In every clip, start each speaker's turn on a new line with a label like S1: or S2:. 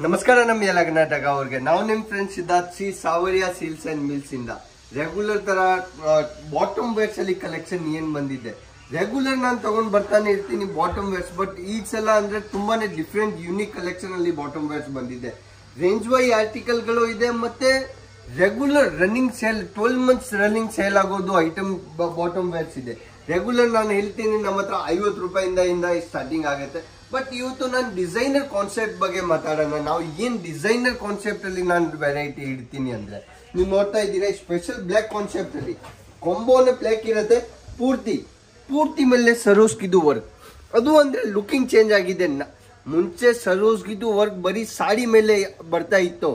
S1: ನಮಸ್ಕಾರ ನಮ್ಮ ಎಲ್ಲ ಕರ್ನಾಟಕ ಅವ್ರಿಗೆ ನಾವು ನಿಮ್ friends Siddharth C Sawariya sales and mills ಇಂದ ರೆಗ್ಯುಲರ್ ತರ ಬಾಟಮ್ ವೇರ್ಸ್ ಅಲ್ಲಿ ಕಲೆಕ್ಷನ್ ಏನ್ ಬಂದಿದೆ. ರೆಗ್ಯುಲರ್ ನಾನು ತಗೊಂಡ್ ಬರ್ತಾನೆ ಇರ್ತೀನಿ ಬಾಟಮ್ ವೇರ್ಸ್, ಬಟ್ ಈ ಸಲ ಅಂದ್ರೆ ತುಂಬಾನೇ ಡಿಫ್ರೆಂಟ್ ಯೂನಿಕ್ ಕಲೆಕ್ಷನ್ ಅಲ್ಲಿ ಬಾಟಮ್ ವೇರ್ಸ್ ಬಂದಿದೆ. ರೇಂಜ್ ವೈ ಆರ್ಟಿಕಲ್ ಗಳು ಇದೆ, ಮತ್ತೆ regular running sale 12 months running sale ಆಗೋದು ಐಟಮ್ ಬಾಟಮ್ ವೇರ್ಸ್ ಇದೆ. ರೆಗ್ಯುಲರ್ ನಾನು ಹೇಳ್ತೀನಿ ನಮ್ಮ ಹತ್ರ 50 ರೂಪಾಯಿಂದ ಸ್ಟಾರ್ಟಿಂಗ್ ಆಗುತ್ತೆ. ಬಟ್ ಇವತ್ತು ನಾನು ಡಿಸೈನರ್ ಕಾನ್ಸೆಪ್ಟ್ ಬಗ್ಗೆ ಮಾತಾಡೋಣ. ನಾವು ಏನ್ ಡಿಸೈನರ್ ಕಾನ್ಸೆಪ್ಟ್ ಅಲ್ಲಿ ನಾನು ವೆರೈಟಿ ಇಡ್ತೀನಿ ಅಂದ್ರೆ, ನೀವು ನೋಡ್ತಾ ಇದ್ದೀರಾ ಸ್ಪೆಷಲ್ ಬ್ಲ್ಯಾಕ್ ಕಾನ್ಸೆಪ್ಟ್ ಅಲ್ಲಿ ಕೊಂಬೋನ ಬ್ಲ್ಯಾಕ್ ಇರುತ್ತೆ, ಪೂರ್ತಿ ಮೇಲೆ ಸರೋಸ್ಗಿದು ವರ್ಕ್. ಅದು ಅಂದ್ರೆ ಲುಕಿಂಗ್ ಚೇಂಜ್ ಆಗಿದೆ. ಮುಂಚೆ ಸರೋಸ್ಗಿದು ವರ್ಕ್ ಬರೀ ಸಾಡಿ ಮೇಲೆ ಬರ್ತಾ ಇತ್ತು,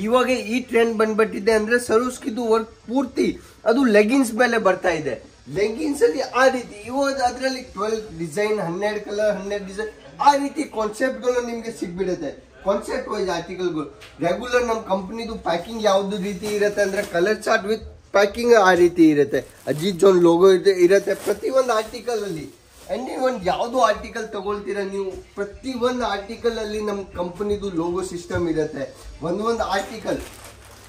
S1: ಇವಾಗ ಈ ಟ್ರೆಂಡ್ ಬಂದ್ಬಿಟ್ಟಿದೆ ಅಂದ್ರೆ ಸರೋಸ್ಗಿದು ವರ್ಕ್ ಪೂರ್ತಿ ಅದು ಲೆಗಿನ್ಸ್ ಮೇಲೆ ಬರ್ತಾ ಇದೆ. ಲೆಗಿನ್ಸ್ ಅಲ್ಲಿ ಆ ರೀತಿ ಇವಾಗ ಅದರಲ್ಲಿ 12 ಡಿಸೈನ್, 12 ಕಲರ್, 12 ಡಿಸೈನ್, ಆ ರೀತಿ ಕಾನ್ಸೆಪ್ಟ್ ಗಳು ನಿಮ್ಗೆ ಸಿಗ್ಬಿಡುತ್ತೆ. ಕಾನ್ಸೆಪ್ಟ್ ವೈಸ್ ಆರ್ಟಿಕಲ್ಗಳು ರೆಗ್ಯುಲರ್ ನಮ್ಮ ಕಂಪನಿದು ಪ್ಯಾಕಿಂಗ್ ಯಾವ್ದು ರೀತಿ ಇರುತ್ತೆ ಅಂದ್ರೆ ಕಲರ್ ಚಾರ್ಟ್ ವಿತ್ ಪ್ಯಾಕಿಂಗ್ ಆ ರೀತಿ ಇರುತ್ತೆ. ಅಜಿತ್ ಜೋನ್ ಲೋಗೋ ಇರುತ್ತೆ ಪ್ರತಿ ಒಂದು ಆರ್ಟಿಕಲ್ ಅಲ್ಲಿ. ಅಂಡ್ ಒಂದು ಯಾವ್ದು ಆರ್ಟಿಕಲ್ ತಗೊಳ್ತೀರಾ ನೀವು, ಪ್ರತಿ ಒಂದು ಆರ್ಟಿಕಲ್ ಅಲ್ಲಿ ನಮ್ಮ ಕಂಪನಿದು ಲೋಗೋ ಸಿಸ್ಟಮ್ ಇರುತ್ತೆ. ಒಂದು ಆರ್ಟಿಕಲ್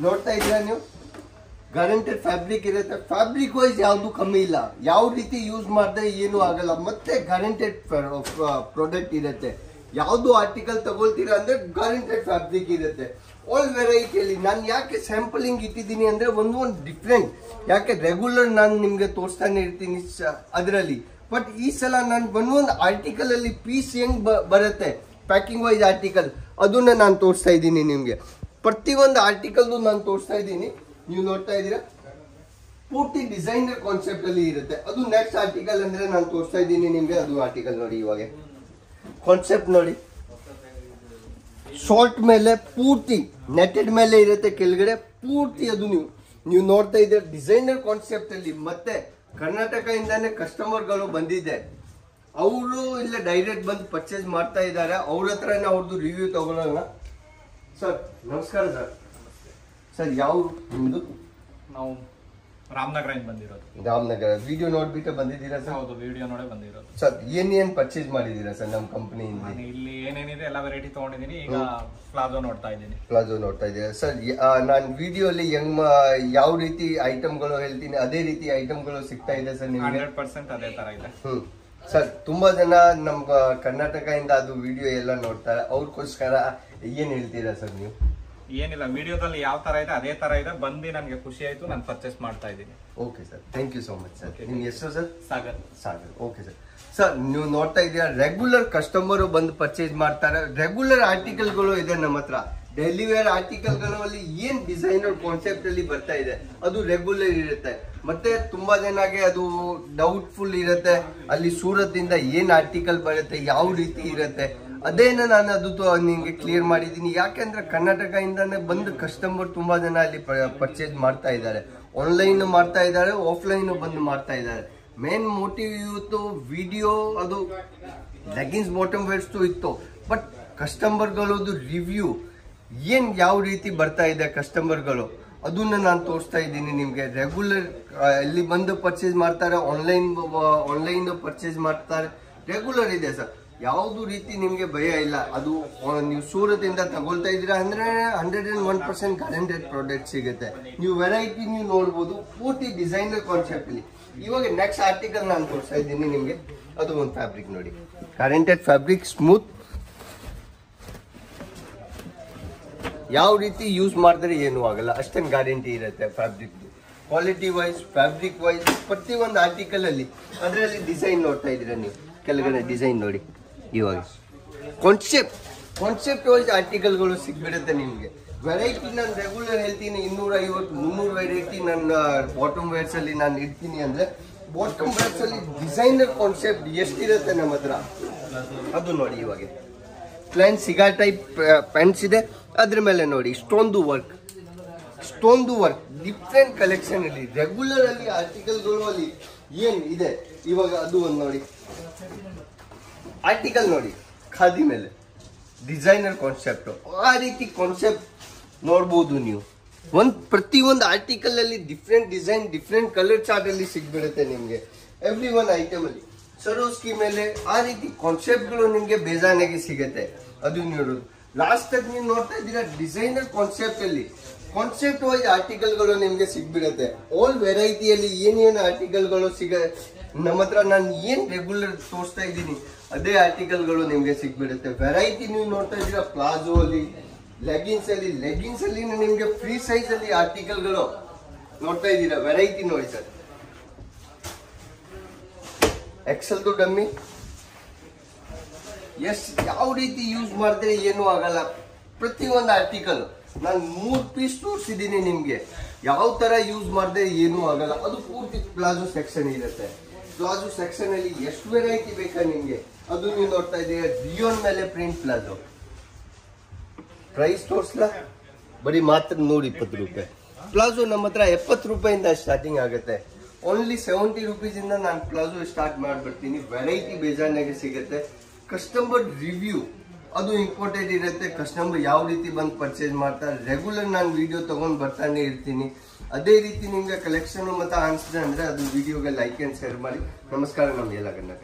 S1: ನೋಡ್ತಾ ಇದ್ದೀರಾ ನೀವು, ಗ್ಯಾರಂಟೆಡ್ ಫ್ಯಾಬ್ರಿಕ್ ಇರುತ್ತೆ. ಫ್ಯಾಬ್ರಿಕ್ ವೈಸ್ ಯಾವ್ದು ಕಮ್ಮಿ ಇಲ್ಲ, ಯಾವ ರೀತಿ ಯೂಸ್ ಮಾಡಿದ್ರೆ ಏನು ಆಗಲ್ಲ, ಮತ್ತೆ ಗ್ಯಾರಂಟೆಡ್ ಪ್ರಾಡಕ್ಟ್ ಇರುತ್ತೆ. ಯಾವ್ದು ಆರ್ಟಿಕಲ್ ತಗೊಳ್ತೀರಾ ಅಂದ್ರೆ ಗ್ಯಾರಂಟೆಡ್ ಫ್ಯಾಬ್ರಿಕ್ ಇರುತ್ತೆ. ಆಲ್ ವೆರೈಟಿಯಲ್ಲಿ ನಾನು ಯಾಕೆ ಸ್ಯಾಂಪಲಿಂಗ್ ಇಟ್ಟಿದ್ದೀನಿ ಅಂದ್ರೆ ಒಂದು ಡಿಫ್ರೆಂಟ್, ಯಾಕೆ ರೆಗ್ಯುಲರ್ ನಾನು ನಿಮ್ಗೆ ತೋರಿಸ್ತಾನೆ ಇರ್ತೀನಿ ಅದರಲ್ಲಿ. ಬಟ್ ಈ ಸಲ ನಾನು ಒಂದು ಆರ್ಟಿಕಲ್ ಅಲ್ಲಿ ಪೀಸ್ ಹೆಂಗ್ ಬರುತ್ತೆ ಪ್ಯಾಕಿಂಗ್ ವೈಸ್ ಆರ್ಟಿಕಲ್, ಅದನ್ನ ನಾನು ತೋರಿಸ್ತಾ ಇದ್ದೀನಿ ನಿಮ್ಗೆ. ಪ್ರತಿಯೊಂದು ಆರ್ಟಿಕಲ್ ನಾನು ತೋರಿಸ್ತಾ ಇದ್ದೀನಿ. ನೀವು ನೋಡ್ತಾ ಇದ್ದೀರಾ ಪೂರ್ತಿ ಡಿಸೈನರ್ ಕಾನ್ಸೆಪ್ಟ್ ಅಲ್ಲಿ ಇರುತ್ತೆ. ಅದು ನೆಕ್ಸ್ಟ್ ಆರ್ಟಿಕಲ್ ಅಂದ್ರೆ ನಾನು ತೋರಿಸ್ತಾ ಇದ್ದೀನಿ ನಿಮ್ಗೆ. ಅದು ಆರ್ಟಿಕಲ್ ನೋಡಿ, ಇವಾಗ ಕಾನ್ಸೆಪ್ಟ್ ನೋಡಿ, ಶಾರ್ಟ್ ಮೇಲೆ ಪೂರ್ತಿ ನೆಟೆಡ್ ಮೇಲೆ ಇರುತ್ತೆ, ಕೆಳಗಡೆ ಪೂರ್ತಿ ಅದು ನೀವು ನೋಡ್ತಾ ಇದ್ದೀರಾ ಡಿಸೈನರ್ ಕಾನ್ಸೆಪ್ಟ್ ಅಲ್ಲಿ. ಮತ್ತೆ ಕರ್ನಾಟಕ ಇಂದಾನೆ ಕಸ್ಟಮರ್ಗಳು ಬಂದಿದೆ, ಅವರು ಇಲ್ಲ ಡೈರೆಕ್ಟ್ ಬಂದು ಪರ್ಚೇಸ್ ಮಾಡ್ತಾ ಇದ್ದಾರೆ. ಅವ್ರ ಹತ್ರನೇ ಅವ್ರದ್ದು ರಿವ್ಯೂ ತಗೊಳ್ಳೋಣ. ಸರ್ ನಮಸ್ಕಾರ ಸರ್, ಯಾವ ನಿಮ್ದು?
S2: ನಾವು ರಾಮನಗರದಿಂದ ಬಂದಿರೋದು.
S1: ರಾಮನಗರ ವಿಡಿಯೋ ನೋಡ್ಬಿಟ್ಟು ಬಂದಿದ್ದೀರಾ ಸರ್?
S2: ಹೌದು, ವಿಡಿಯೋ ನೋಡೇ ಬಂದಿರೋದು.
S1: ಸರ್ ಏನ್ ಪರ್ಚೇಸ್ ಮಾಡಿದೀರಾ ಸರ್ ನಮ್ಮ ಕಂಪನಿಯಿಂದ?
S2: ಇಲ್ಲಿ ಏನೇನಿದೆ ಎಲ್ಲ ವೆರೈಟಿ ತಗೊಂಡಿದ್ದೀನಿ. ಈಗ ಪ್ಲಾಜೋ ನೋಡ್ತಾ ಇದ್ದೀನಿ.
S1: ಪ್ಲಾಜೋ ನೋಡ್ತಾ ಇದ್ದೀರಾ ಸರ್? ನಾನು ವಿಡಿಯೋ ಅಲ್ಲಿ ಯಾವ ರೀತಿ ಐಟಮ್ಗಳು ಹೇಳ್ತೀನಿ ಅದೇ ರೀತಿ ಐಟಮ್ಗಳು ಸಿಗ್ತಾ ಇದೆ ಸರ್ ನಿಮ್ಗೆ?
S2: 100% ಅದೇ ತರ ಇದೆ.
S1: ಸರ್ ತುಂಬಾ ಜನ ನಮ್ ಕರ್ನಾಟಕದಿಂದ ಅದು ವಿಡಿಯೋ ಎಲ್ಲ ನೋಡ್ತಾರೆ, ಅವ್ರಿಗೋಸ್ಕರ ಏನ್ ಹೇಳ್ತೀರಾ ಸರ್ ನೀವು?
S2: ಏನಿಲ್ಲ, ವಿಡಿಯೋದಲ್ಲಿ ಯಾವ ತರ ಇದೆ ಅದೇ ತರ ಇದೆ. ಬಂದು ನನಗೆ ಖುಷಿ ಆಯ್ತು, ನಾನು ಪರ್ಚೇಸ್ ಮಾಡ್ತಾ ಇದ್ದೀನಿ.
S1: Okay sir, thank you so much sir. ನಿಮ್ ಹೆಸರು sir?
S2: Sagar.
S1: Okay sir. Sir ನೀವು ನೋಡ್ತಾ ಇದ್ದೀರಾ ರೆಗ್ಯುಲರ್ ಕಸ್ಟಮರ್ ಬಂದು ಪರ್ಚೇಸ್ ಮಾಡ್ತಾರೆ. ರೆಗ್ಯುಲರ್ ಆರ್ಟಿಕಲ್ಗಳು ಇದೆ ನಮ್ಮ ಹತ್ರ. ಡೈಲಿ ವೇರ್ ಆರ್ಟಿಕಲ್ಗಳು ಅಲ್ಲಿ ಏನ್ ಡಿಸೈನರ್ ಕಾನ್ಸೆಪ್ಟ್ ಅಲ್ಲಿ ಬರ್ತಾ ಇದೆ ಅದು ರೆಗ್ಯುಲರ್ ಇರುತ್ತೆ. ಮತ್ತೆ ತುಂಬಾ ಜನಗೆ ಅದು ಡೌಟ್ಫುಲ್ ಇರುತ್ತೆ, ಅಲ್ಲಿ ಸೂರತ್ ಇಂದ ಏನ್ ಆರ್ಟಿಕಲ್ ಬರುತ್ತೆ, ಯಾವ ರೀತಿ ಇರುತ್ತೆ, ಅದೇನ ನಾನು ಅದು ನಿಮ್ಗೆ ಕ್ಲಿಯರ್ ಮಾಡಿದ್ದೀನಿ. ಯಾಕೆಂದ್ರೆ ಕರ್ನಾಟಕ ಇಂದಾನೆ ಬಂದು ಕಸ್ಟಮರ್ ತುಂಬಾ ಜನ ಅಲ್ಲಿ ಪರ್ಚೇಸ್ ಮಾಡ್ತಾ ಇದ್ದಾರೆ. ಆನ್ಲೈನ್ ಮಾಡ್ತಾ ಇದ್ದಾರೆ, ಆಫ್ಲೈನ್ ಬಂದು ಮಾಡ್ತಾ ಇದ್ದಾರೆ. ಮೇನ್ ಮೋಟಿವ್ ಇವತ್ತು ವಿಡಿಯೋ ಅದು ಲೆಗಿನ್ಸ್ ಬಾಟಮ್ ವೇರ್ಸ್ ಇತ್ತು, ಬಟ್ ಕಸ್ಟಮರ್ಗಳದ್ದು ರಿವ್ಯೂ ಏನ್ ಯಾವ ರೀತಿ ಬರ್ತಾ ಇದೆ ಕಸ್ಟಮರ್ಗಳು ಅದನ್ನ ನಾನು ತೋರಿಸ್ತಾ ಇದ್ದೀನಿ ನಿಮ್ಗೆ. ರೆಗ್ಯುಲರ್ ಇಲ್ಲಿ ಬಂದು ಪರ್ಚೇಸ್ ಮಾಡ್ತಾರೆ, ಆನ್ಲೈನ್ ಪರ್ಚೇಸ್ ಮಾಡ್ತಾರೆ. ರೆಗ್ಯುಲರ್ ಇದೆ ಸರ್, ಯಾವ್ದು ರೀತಿ ನಿಮ್ಗೆ ಭಯ ಇಲ್ಲ. ಅದು ನೀವು ಸೂರತ್ ಇಂದ ತಗೊಳ್ತಾ ಇದ್ದೀರಾ ಅಂದ್ರೆ 101% ಗ್ಯಾರಂಟೆಡ್ ಪ್ರಾಡಕ್ಟ್ ಸಿಗುತ್ತೆ. ನೀವು ವೆರೈಟಿ ನೀವು ನೋಡ್ಬೋದು, ಪೂರ್ತಿ ಡಿಸೈನರ್ ಕಾನ್ಸೆಪ್ಟ್ ಅಲ್ಲಿ. ಇವಾಗ ನೆಕ್ಸ್ಟ್ ಆರ್ಟಿಕಲ್ ನಾನು ತೋರಿಸ್ತಾ ಇದ್ದೀನಿ ನಿಮ್ಗೆ. ಅದು ಒಂದು ಫ್ಯಾಬ್ರಿಕ್ ನೋಡಿ, ಗ್ಯಾರಂಟೆಡ್ ಫ್ಯಾಬ್ರಿಕ್, ಸ್ಮೂತ್, ಯಾವ ರೀತಿ ಯೂಸ್ ಮಾಡಿದ್ರೆ ಏನು ಆಗಲ್ಲ, ಅಷ್ಟೊಂದು ಗ್ಯಾರಂಟಿ ಇರುತ್ತೆ fabric quality wise, fabric wise. ಪ್ರತಿಯೊಂದು ಆರ್ಟಿಕಲ್ ಅಲ್ಲಿ ಅದರಲ್ಲಿ ಡಿಸೈನ್ ನೋಡ್ತಾ ಇದ್ದೀರಾ ನೀವು, ಕೆಳಗಡೆ ಡಿಸೈನ್ ನೋಡಿ. ಇವಾಗ ಕಾನ್ಸೆಪ್ಟ್ ವೈಸ್ ಆರ್ಟಿಕಲ್ಗಳು ಸಿಗ್ಬಿಡುತ್ತೆ ನಿಮ್ಗೆ. ವೆರೈಟಿ ನಾನು ರೆಗ್ಯುಲರ್ ಹೇಳ್ತೀನಿ 250-300 ವೆರೈಟಿ ನನ್ನ ಬಾಟಮ್ ವೇರ್ಸ್ ಅಲ್ಲಿ ನಾನು ಇಡ್ತೀನಿ. ಅಂದ್ರೆ ಬಾಟಮ್ ವೇರ್ಸ್ ಅಲ್ಲಿ ಡಿಸೈನರ್ ಕಾನ್ಸೆಪ್ಟ್ ಎಷ್ಟಿರುತ್ತೆ ನಮ್ಮ ಹತ್ರ ಅದು ನೋಡಿ. ಇವಾಗ ಪ್ಲಾನ್ ಸಿಗಾ ಟೈಪ್ ಪ್ಯಾಂಟ್ಸ್ ಇದೆ, ಅದ್ರ ಮೇಲೆ ನೋಡಿ ಸ್ಟೋನ್ದು ವರ್ಕ್ ಡಿಫ್ರೆಂಟ್ ಕಲೆಕ್ಷನ್ ಅಲ್ಲಿ. ರೆಗ್ಯುಲರ್ ಅಲ್ಲಿ ಆರ್ಟಿಕಲ್ಗಳು ಅಲ್ಲಿ ಏನ್ ಇದೆ ಇವಾಗ ಅದು ಒಂದು ನೋಡಿ. ಆರ್ಟಿಕಲ್ ನೋಡಿ, ಖಾದಿ ಮೇಲೆ ಡಿಸೈನರ್ ಕಾನ್ಸೆಪ್ಟ್, ಆ ರೀತಿ ಕಾನ್ಸೆಪ್ಟ್ ನೋಡ್ಬೋದು ನೀವು. ಪ್ರತಿಯೊಂದು ಆರ್ಟಿಕಲ್ ಅಲ್ಲಿ different design, different colour chart ಅಲ್ಲಿ ಸಿಗ್ಬಿಡುತ್ತೆ ನಿಮ್ಗೆ. ಎವ್ರಿ ಒನ್ ಐಟಮ್ ಅಲ್ಲಿ ಸರೋಸ್ಕಿ ಮೇಲೆ ಆ ರೀತಿ ಕಾನ್ಸೆಪ್ಟ್ಗಳು ನಿಮ್ಗೆ ಬೇಜಾನಾಗಿ ಸಿಗುತ್ತೆ. ಅದು ನೋಡೋದು ಲಾಸ್ಟ್ ಆಗಿ ನೀವು ನೋಡ್ತಾ ಇದ್ದೀರಾ ಡಿಸೈನರ್ ಕಾನ್ಸೆಪ್ಟ್ ಅಲ್ಲಿ ಕಾನ್ಸೆಪ್ಟ್ ವೈಸ್ ಆರ್ಟಿಕಲ್ ಗಳು ನಿಮ್ಗೆ ಸಿಗ್ಬಿಡುತ್ತೆ. ಆಲ್ ವೆರೈಟಿಯಲ್ಲಿ ಏನೇನು ಆರ್ಟಿಕಲ್ ಗಳು ನಮ್ಮ ಹತ್ರ ನಾನು ಏನ್ ರೆಗ್ಯುಲರ್ ತೋರಿಸ್ತಾ ಇದ್ದೀನಿ ಅದೇ ಆರ್ಟಿಕಲ್ ಗಳು ನಿಮ್ಗೆ ಸಿಗ್ಬಿಡುತ್ತೆ. ವೆರೈಟಿ ನೀವು ನೋಡ್ತಾ ಇದ್ದೀರಾ ಪ್ಲಾಜೋ ಅಲ್ಲಿ, ಲೆಗಿನ್ಸ್ ಅಲ್ಲಿ ನಿಮ್ಗೆ ಫ್ರೀ ಸೈಜ್ ಅಲ್ಲಿ ಆರ್ಟಿಕಲ್ ಗಳು ನೋಡ್ತಾ ಇದ್ದೀರಾ. ವೆರೈಟಿ ನೋಡಿ ಸರ್, ಎಕ್ಸೆಲ್ ಟು ಡಮ್ಮಿ ಯಾವ ರೀತಿ ಯೂಸ್ ಮಾಡಿದ್ರೆ ಏನು ಆಗಲ್ಲ. ಪ್ರತಿಯೊಂದು ಆರ್ಟಿಕಲ್ ನಾನು 3 ಪೀಸ್ ತೋರಿಸಿದ್ದೀನಿ ನಿಮ್ಗೆ, ಯಾವ ತರ ಯೂಸ್ ಮಾಡಿದ್ರೆ ಏನೂ ಆಗಲ್ಲ. ಅದು ಪೂರ್ತಿ ಪ್ಲಾಜೋ ಸೆಕ್ಷನ್ ಇರುತ್ತೆ. ಪ್ಲಾಜೋ ಸೆಕ್ಷನ್ ಅಲ್ಲಿ ಎಷ್ಟು ವೆರೈಟಿ ಬೇಕಾ ನಿಮ್ಗೆ ಅದು ನೀವು ನೋಡ್ತಾ ಇದ್ದೀರಾ. ರಿಯೋನ್ ಮೇಲೆ ಪ್ರಿಂಟ್ ಪ್ಲಾಜೋ ಪ್ರೈಸ್ ತೋರಿಸ್ಲಾ, ಬರೀ ಮಾತ್ರ 120 ರೂಪಾಯಿ. ಪ್ಲಾಜೋ ನಮ್ಮ ಹತ್ರ 70 ರೂಪಾಯಿಂದ ಸ್ಟಾರ್ಟಿಂಗ್ ಆಗುತ್ತೆ. ಓನ್ಲಿ 70 ರೂಪೀಸ್ ಇಂದ ನಾನು ಪ್ಲಾಜೋ ಸ್ಟಾರ್ಟ್ ಮಾಡ್ಬಿಡ್ತೀನಿ. ವೆರೈಟಿ ಬೇಜಾನಾಗೆ ಸಿಗುತ್ತೆ. ಕಸ್ಟಮರ್ ರಿವ್ಯೂ ಅದು ಇಂಪಾರ್ಟೆಂಟ್ ಇರುತ್ತೆ. ಕಸ್ಟಮರ್ ಯಾವ ರೀತಿ ಬಂದು ಪರ್ಚೇಸ್ ಮಾಡ್ತಾರೆ, ರೆಗ್ಯುಲರ್ ನಾನು ವಿಡಿಯೋ ತಗೊಂಡ್ ಬರ್ತಾನೆ ಇರ್ತೀನಿ. ಅದೇ ರೀತಿ ನಿಮ್ಗೆ ಕಲೆಕ್ಷನ್ ಮತ್ತೆ ಅನ್ಸಿದೆ ಅಂದ್ರೆ ಅದು ವಿಡಿಯೋಗೆ ಲೈಕ್ ಅಂಡ್ ಶೇರ್ ಮಾಡಿ. ನಮಸ್ಕಾರ, ನಮ್ಮ ಎಲ್ಲ ಗಣ್ಯ